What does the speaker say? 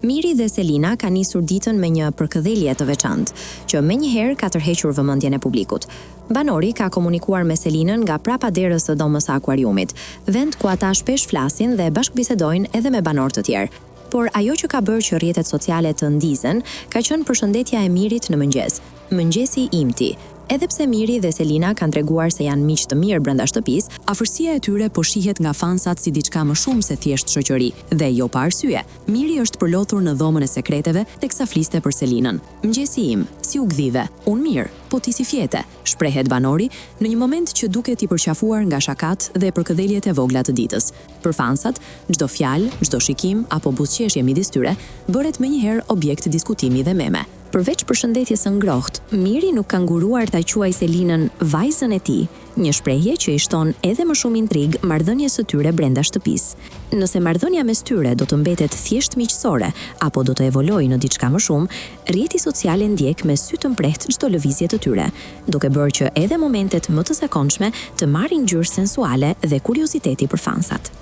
Miri dhe Selina ka nisur ditën me një përkëdhelje të veçantë, që menjëherë ka tërhequr vëmendjen e publikut. Banori ka komunikuar me Selinën nga prapa derës së domës së akvariumit, vend ku ata shpesh flasin dhe bashkëbisedojnë edhe me banorë të tjerë. Por ajo që ka bërë që rrjetet sociale të ndizen ka qenë përshëndetja e Mirit në mëngjes. Mëngjesi imti. Edhe pse Miri dhe Selina kanë treguar se janë miq të mirë brenda shtëpisë, afërsia e tyre po shihet nga fansat si diçka më shumë se thjesht shoqëri, dhe jo pa arsye. Miri është përlothur në dhomën e sekreteve teksa fliste për Selinën. Mëngjesi im, si u gdhive? Unë mirë, po ti si fjete? Shprehet banori në një moment që duket i përqafuar nga shakat dhe përkëdheljet e vogla të ditës. Për fansat, çdo fjalë, çdo shikim apo buzëqeshje midis tyre bëret menjëherë objekt diskutimi dhe meme. Përveç përshëndetjes së ngrohtë, Miri nuk ka nguruar ta quajë Selinën vajzën e tij, një shprehje që i shton edhe më shumë intrig marrëdhënies së tyre brenda shtëpisë. Nëse marrëdhënia mes tyre do të mbetet thjesht miqësore apo do të evolojë në diçka më shumë, rrjeti social e ndjek me sy të mprehtë çdo lëvizje të tyre, duke bërë që edhe momentet më të zakonshme të marrin ngjyrë sensuale dhe kurioziteti për fansat.